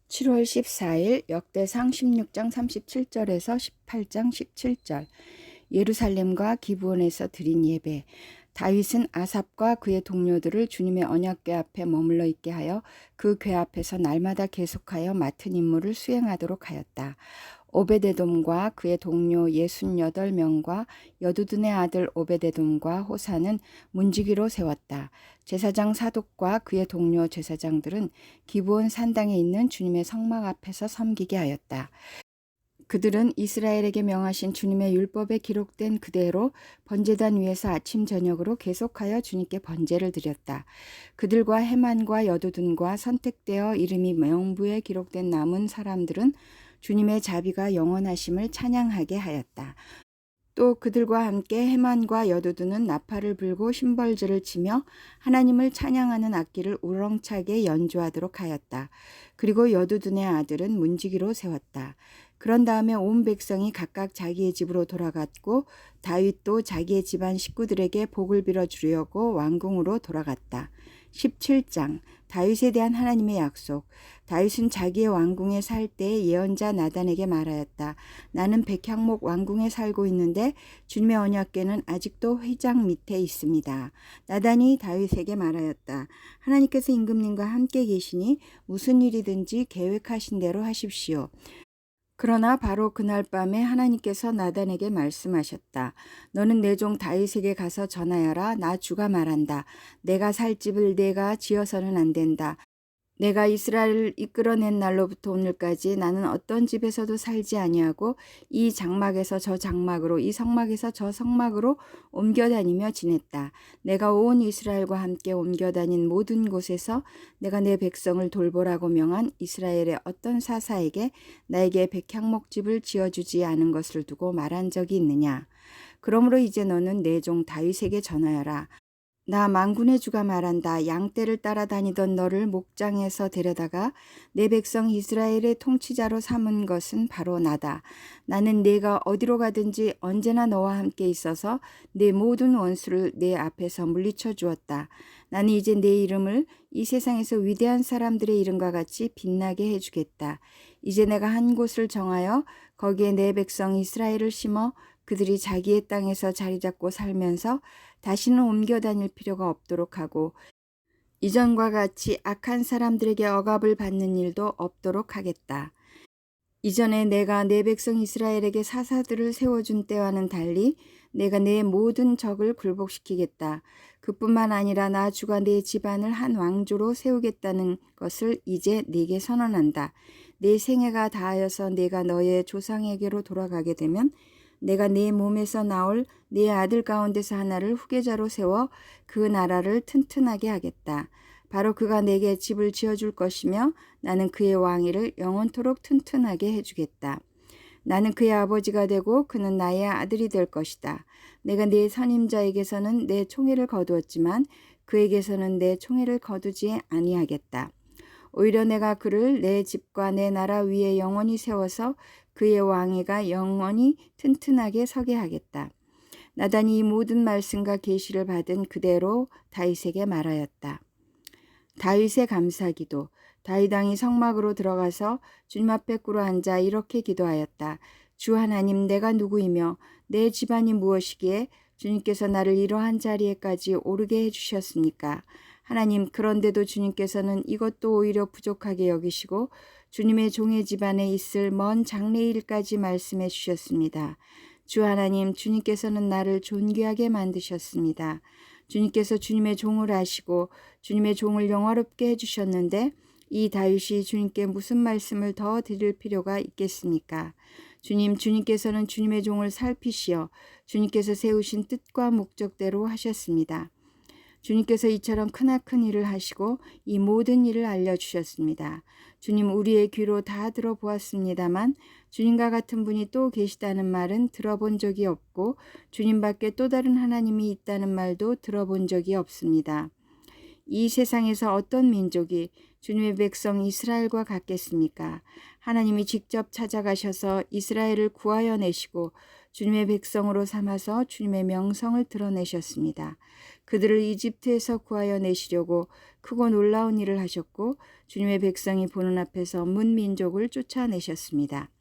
7월 14일 역대상 16장 37절에서 18장 17절. 예루살렘과 기브온에서 드린 예배. 다윗은 아삽과 그의 동료들을 주님의 언약궤 앞에 머물러 있게 하여 그 궤 앞에서 날마다 계속하여 맡은 임무를 수행하도록 하였다. 오베데돔과 그의 동료 68명과 여두둔의 아들 오베데돔과 호사는 문지기로 세웠다. 제사장 사독과 그의 동료 제사장들은 기브온 산당에 있는 주님의 성막 앞에서 섬기게 하였다. 그들은 이스라엘에게 명하신 주님의 율법에 기록된 그대로 번제단 위에서 아침 저녁으로 계속하여 주님께 번제를 드렸다. 그들과 헤만과 여두둔과 선택되어 이름이 명부에 기록된 남은 사람들은 주님의 자비가 영원하심을 찬양하게 하였다. 또 그들과 함께 헤만과 여두둔은 나팔을 불고 심벌즈를 치며 하나님을 찬양하는 악기를 우렁차게 연주하도록 하였다. 그리고 여두둔의 아들은 문지기로 세웠다. 그런 다음에 온 백성이 각각 자기의 집으로 돌아갔고 다윗도 자기의 집안 식구들에게 복을 빌어주려고 왕궁으로 돌아갔다. 17장 다윗에 대한 하나님의 약속. 다윗은 자기의 왕궁에 살 때 예언자 나단에게 말하였다. 나는 백향목 왕궁에 살고 있는데 주님의 언약궤는 아직도 회장 밑에 있습니다. 나단이 다윗에게 말하였다. 하나님께서 임금님과 함께 계시니 무슨 일이든지 계획하신 대로 하십시오. 그러나 바로 그날 밤에 하나님께서 나단에게 말씀하셨다. 너는 내 종 다윗에게 가서 전하여라. 나 주가 말한다. 내가 살 집을 내가 지어서는 안 된다. 내가 이스라엘을 이끌어낸 날로부터 오늘까지 나는 어떤 집에서도 살지 아니하고 이 장막에서 저 장막으로 이 성막에서 저 성막으로 옮겨 다니며 지냈다. 내가 온 이스라엘과 함께 옮겨 다닌 모든 곳에서 내가 내 백성을 돌보라고 명한 이스라엘의 어떤 사사에게 나에게 백향목집을 지어주지 않은 것을 두고 말한 적이 있느냐. 그러므로 이제 너는 내 종 다윗에게 전하여라. 나 만군의 주가 말한다. 양떼를 따라다니던 너를 목장에서 데려다가 내 백성 이스라엘의 통치자로 삼은 것은 바로 나다. 나는 네가 어디로 가든지 언제나 너와 함께 있어서 내 모든 원수를 내 앞에서 물리쳐 주었다. 나는 이제 내 이름을 이 세상에서 위대한 사람들의 이름과 같이 빛나게 해주겠다. 이제 내가 한 곳을 정하여 거기에 내 백성 이스라엘을 심어 그들이 자기의 땅에서 자리 잡고 살면서 다시는 옮겨 다닐 필요가 없도록 하고 이전과 같이 악한 사람들에게 억압을 받는 일도 없도록 하겠다. 이전에 내가 내 백성 이스라엘에게 사사들을 세워준 때와는 달리 내가 내 모든 적을 굴복시키겠다. 그뿐만 아니라 나 주가 내 집안을 한 왕조로 세우겠다는 것을 이제 네게 선언한다. 내 생애가 다하여서 내가 너의 조상에게로 돌아가게 되면 내가 네 몸에서 나올 네 아들 가운데서 하나를 후계자로 세워 그 나라를 튼튼하게 하겠다. 바로 그가 내게 집을 지어줄 것이며 나는 그의 왕위를 영원토록 튼튼하게 해주겠다. 나는 그의 아버지가 되고 그는 나의 아들이 될 것이다. 내가 네 선임자에게서는 내 총애를 거두었지만 그에게서는 내 총애를 거두지 아니하겠다. 오히려 내가 그를 내 집과 내 나라 위에 영원히 세워서 그의 왕위가 영원히 튼튼하게 서게 하겠다. 나단이 이 모든 말씀과 계시를 받은 그대로 다윗에게 말하였다. 다윗의 감사기도. 다윗 왕이 성막으로 들어가서 주님 앞에 꿇어 앉아 이렇게 기도하였다. 주 하나님, 내가 누구이며 내 집안이 무엇이기에 주님께서 나를 이러한 자리에까지 오르게 해주셨습니까? 하나님, 그런데도 주님께서는 이것도 오히려 부족하게 여기시고 주님의 종의 집안에 있을 먼 장래일까지 말씀해 주셨습니다. 주 하나님, 주님께서는 나를 존귀하게 만드셨습니다. 주님께서 주님의 종을 하시고 주님의 종을 영화롭게 해주셨는데 이 다윗이 주님께 무슨 말씀을 더 드릴 필요가 있겠습니까? 주님께서는 주님의 종을 살피시어 주님께서 세우신 뜻과 목적대로 하셨습니다. 주님께서 이처럼 크나큰 일을 하시고 이 모든 일을 알려주셨습니다. 주님, 우리의 귀로 다 들어보았습니다만 주님과 같은 분이 또 계시다는 말은 들어본 적이 없고 주님 밖에 또 다른 하나님이 있다는 말도 들어본 적이 없습니다. 이 세상에서 어떤 민족이 주님의 백성 이스라엘과 같겠습니까? 하나님이 직접 찾아가셔서 이스라엘을 구하여 내시고 주님의 백성으로 삼아서 주님의 명성을 드러내셨습니다. 그들을 이집트에서 구하여 내시려고 크고 놀라운 일을 하셨고 주님의 백성이 보는 앞에서 문민족을 쫓아내셨습니다.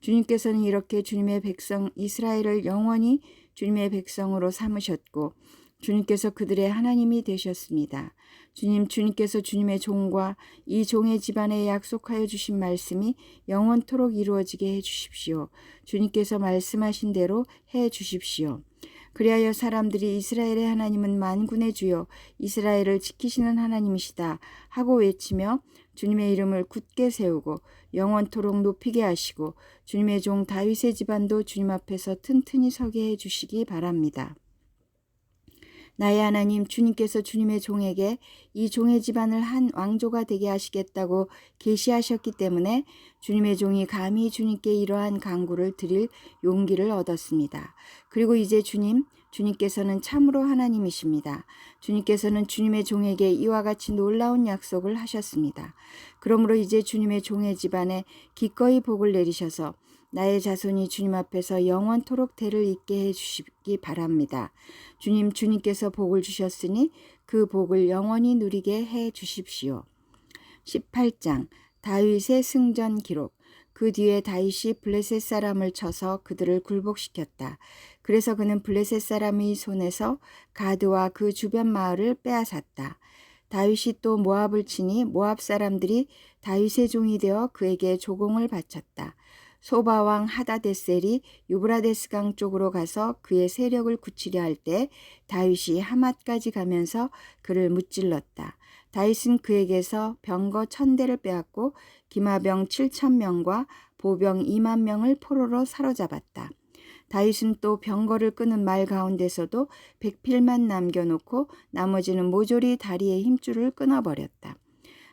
주님께서는 이렇게 주님의 백성 이스라엘을 영원히 주님의 백성으로 삼으셨고 주님께서 그들의 하나님이 되셨습니다. 주님께서 주님의 종과 이 종의 집안에 약속하여 주신 말씀이 영원토록 이루어지게 해 주십시오. 주님께서 말씀하신 대로 해 주십시오. 그리하여 사람들이 이스라엘의 하나님은 만군의 주여 이스라엘을 지키시는 하나님이시다 하고 외치며 주님의 이름을 굳게 세우고 영원토록 높이게 하시고 주님의 종 다윗의 집안도 주님 앞에서 튼튼히 서게 해 주시기 바랍니다. 나의 하나님 주님께서 주님의 종에게 이 종의 집안을 한 왕조가 되게 하시겠다고 계시하셨기 때문에 주님의 종이 감히 주님께 이러한 간구를 드릴 용기를 얻었습니다. 그리고 이제 주님께서는 참으로 하나님이십니다. 주님께서는 주님의 종에게 이와 같이 놀라운 약속을 하셨습니다. 그러므로 이제 주님의 종의 집안에 기꺼이 복을 내리셔서 나의 자손이 주님 앞에서 영원토록 대를 잇게 해주시기 바랍니다. 주님께서 복을 주셨으니 그 복을 영원히 누리게 해 주십시오. 18장 다윗의 승전 기록. 그 뒤에 다윗이 블레셋 사람을 쳐서 그들을 굴복시켰다. 그래서 그는 블레셋 사람의 손에서 가드와 그 주변 마을을 빼앗았다. 다윗이 또 모압을 치니 모압 사람들이 다윗의 종이 되어 그에게 조공을 바쳤다. 소바왕 하다데셀이 유브라데스 강 쪽으로 가서 그의 세력을 굳히려 할 때 다윗이 하맛까지 가면서 그를 무찔렀다. 다윗은 그에게서 병거 1000대를 빼앗고 기마병 7000명과 보병 20000명을 포로로 사로잡았다. 다윗은 또 병거를 끄는 말 가운데서도 백필만 남겨놓고 나머지는 모조리 다리의 힘줄을 끊어버렸다.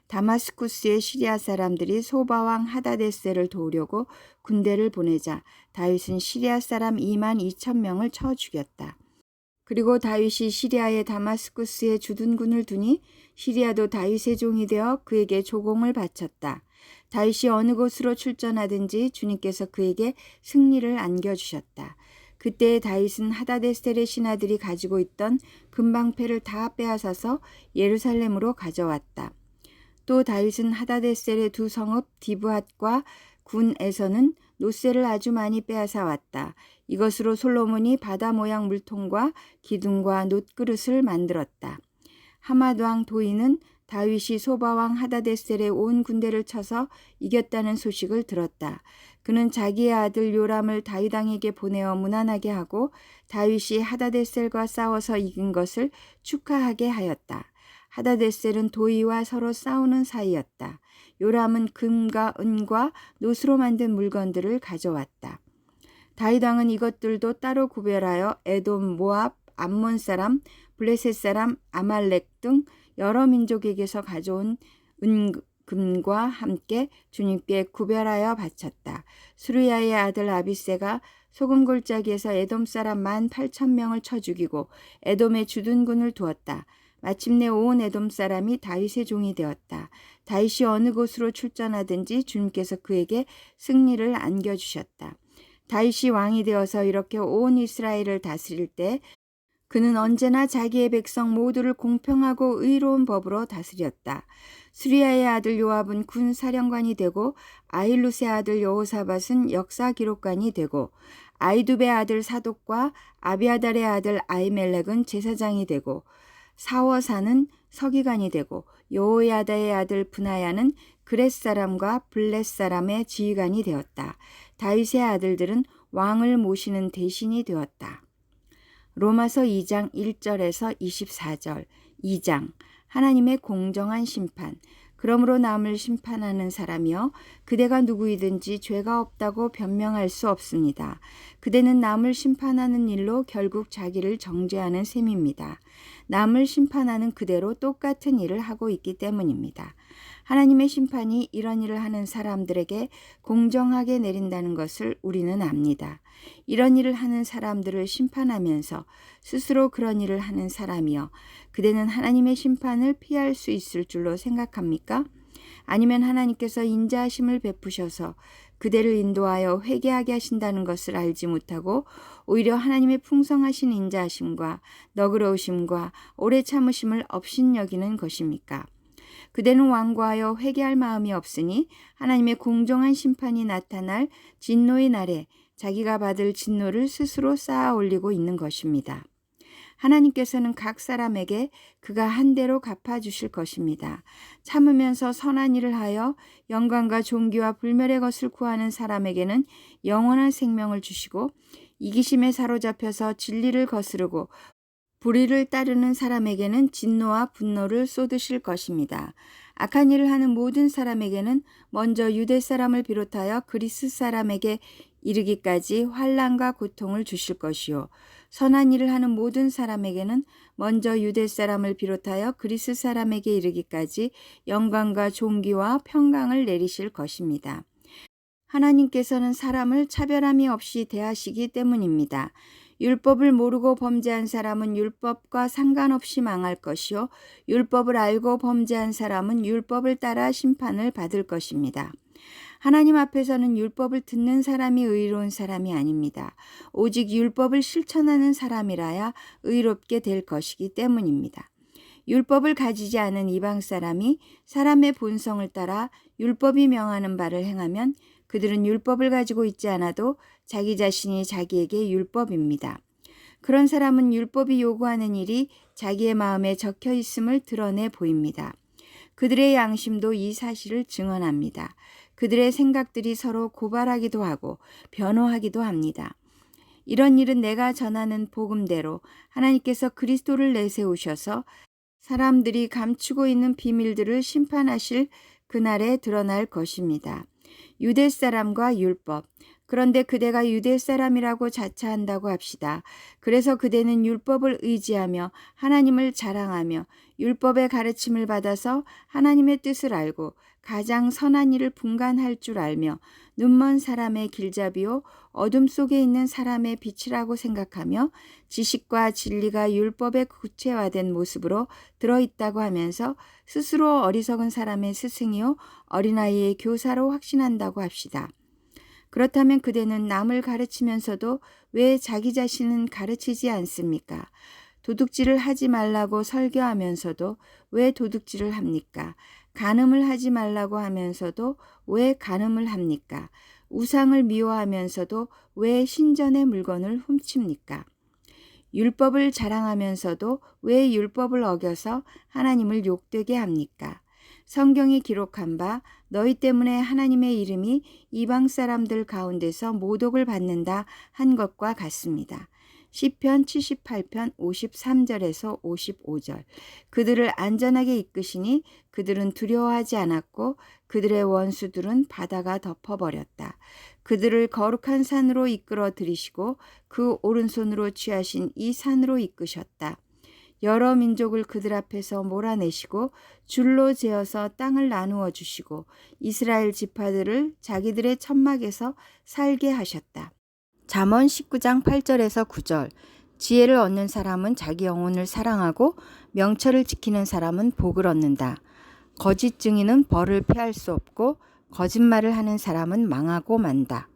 다마스쿠스의 시리아 사람들이 소바왕 하다데셀을 도우려고 군대를 보내자 다윗은 시리아 사람 22,000명을 쳐 죽였다. 그리고 다윗이 시리아의 다마스쿠스에 주둔군을 두니 시리아도 다윗의 종이 되어 그에게 조공을 바쳤다. 다윗이 어느 곳으로 출전하든지 주님께서 그에게 승리를 안겨주셨다. 그때 다윗은 하다데셀의 신하들이 가지고 있던 금방패를 다 빼앗아서 예루살렘으로 가져왔다. 또 다윗은 하다데셀의 두 성읍 디브핫과 군에서는 노새를 아주 많이 빼앗아 왔다. 이것으로 솔로몬이 바다 모양 물통과 기둥과 놋그릇을 만들었다. 하맛왕 도이는 다윗이 소바왕 하다데셀의 온 군대를 쳐서 이겼다는 소식을 들었다. 그는 자기의 아들 요람을 다윗 왕에게 보내어 문안하게 하고 다윗이 하다데셀과 싸워서 이긴 것을 축하하게 하였다. 하다데셀은 도이와 서로 싸우는 사이였다. 요람은 금과 은과 놋으로 만든 물건들을 가져왔다. 다윗 왕은 이것들도 따로 구별하여 에돔, 모압, 암몬 사람, 블레셋 사람, 아말렉 등 여러 민족에게서 가져온 금과 함께 주님께 구별하여 바쳤다. 수르야의 아들 아비새가 소금 골짜기에서 에돔 사람 18,000명을 쳐 죽이고 에돔의 주둔군을 두었다. 마침내 온 에돔 사람이 다윗의 종이 되었다. 다윗이 어느 곳으로 출전하든지 주님께서 그에게 승리를 안겨주셨다. 다윗이 왕이 되어서 이렇게 온 이스라엘을 다스릴 때 그는 언제나 자기의 백성 모두를 공평하고 의로운 법으로 다스렸다. 수리아의 아들 요압은 군사령관이 되고 아힐룻의 아들 여호사밧은 역사 기록관이 되고 아이두베의 아들 사독과 아비아달의 아들 아히멜렉은 제사장이 되고 사워사는 서기관이 되고 여호야다의 아들 브나야는 그렛 사람과 블렛 사람의 지휘관이 되었다. 다윗의 아들들은 왕을 모시는 대신이 되었다. 로마서 2장 1절에서 24절 2장 하나님의 공정한 심판. 그러므로 남을 심판하는 사람이여 그대가 누구이든지 죄가 없다고 변명할 수 없습니다. 그대는 남을 심판하는 일로 결국 자기를 정죄하는 셈입니다. 남을 심판하는 그대로 똑같은 일을 하고 있기 때문입니다. 하나님의 심판이 이런 일을 하는 사람들에게 공정하게 내린다는 것을 우리는 압니다. 이런 일을 하는 사람들을 심판하면서 스스로 그런 일을 하는 사람이여 그대는 하나님의 심판을 피할 수 있을 줄로 생각합니까? 아니면 하나님께서 인자하심을 베푸셔서 그대를 인도하여 회개하게 하신다는 것을 알지 못하고 오히려 하나님의 풍성하신 인자하심과 너그러우심과 오래 참으심을 업신여기는 것입니까? 그대는 완고하여 회개할 마음이 없으니 하나님의 공정한 심판이 나타날 진노의 날에 자기가 받을 진노를 스스로 쌓아 올리고 있는 것입니다. 하나님께서는 각 사람에게 그가 한 대로 갚아주실 것입니다. 참으면서 선한 일을 하여 영광과 존귀와 불멸의 것을 구하는 사람에게는 영원한 생명을 주시고 이기심에 사로잡혀서 진리를 거스르고 불의를 따르는 사람에게는 진노와 분노를 쏟으실 것입니다. 악한 일을 하는 모든 사람에게는 먼저 유대 사람을 비롯하여 그리스 사람에게 이르기까지 환난과 고통을 주실 것이요 선한 일을 하는 모든 사람에게는 먼저 유대 사람을 비롯하여 그리스 사람에게 이르기까지 영광과 존귀와 평강을 내리실 것입니다. 하나님께서는 사람을 차별함이 없이 대하시기 때문입니다. 율법을 모르고 범죄한 사람은 율법과 상관없이 망할 것이요 율법을 알고 범죄한 사람은 율법을 따라 심판을 받을 것입니다. 하나님 앞에서는 율법을 듣는 사람이 의로운 사람이 아닙니다. 오직 율법을 실천하는 사람이라야 의롭게 될 것이기 때문입니다. 율법을 가지지 않은 이방 사람이 사람의 본성을 따라 율법이 명하는 바를 행하면 그들은 율법을 가지고 있지 않아도 자기 자신이 자기에게 율법입니다. 그런 사람은 율법이 요구하는 일이 자기의 마음에 적혀 있음을 드러내 보입니다. 그들의 양심도 이 사실을 증언합니다. 그들의 생각들이 서로 고발하기도 하고 변호하기도 합니다. 이런 일은 내가 전하는 복음대로 하나님께서 그리스도를 내세우셔서 사람들이 감추고 있는 비밀들을 심판하실 그날에 드러날 것입니다. 유대 사람과 율법. 그런데 그대가 유대 사람이라고 자처한다고 합시다. 그래서 그대는 율법을 의지하며 하나님을 자랑하며 율법의 가르침을 받아서 하나님의 뜻을 알고 가장 선한 일을 분간할 줄 알며 눈먼 사람의 길잡이요 어둠 속에 있는 사람의 빛이라고 생각하며 지식과 진리가 율법의 구체화된 모습으로 들어있다고 하면서 스스로 어리석은 사람의 스승이요 어린아이의 교사로 확신한다고 합시다. 그렇다면 그대는 남을 가르치면서도 왜 자기 자신은 가르치지 않습니까? 도둑질을 하지 말라고 설교하면서도 왜 도둑질을 합니까? 간음을 하지 말라고 하면서도 왜 간음을 합니까? 우상을 미워하면서도 왜 신전의 물건을 훔칩니까? 율법을 자랑하면서도 왜 율법을 어겨서 하나님을 욕되게 합니까? 성경이 기록한 바 너희 때문에 하나님의 이름이 이방 사람들 가운데서 모독을 받는다 한 것과 같습니다. 시편 78편 53절에서 55절. 그들을 안전하게 이끄시니 그들은 두려워하지 않았고 그들의 원수들은 바다가 덮어버렸다. 그들을 거룩한 산으로 이끌어 들이시고 그 오른손으로 취하신 이 산으로 이끄셨다. 여러 민족을 그들 앞에서 몰아내시고 줄로 재어서 땅을 나누어 주시고 이스라엘 지파들을 자기들의 천막에서 살게 하셨다. 잠언 19장 8절에서 9절. 지혜를 얻는 사람은 자기 영혼을 사랑하고 명철을 지키는 사람은 복을 얻는다. 거짓 증인은 벌을 피할 수 없고 거짓말을 하는 사람은 망하고 만다.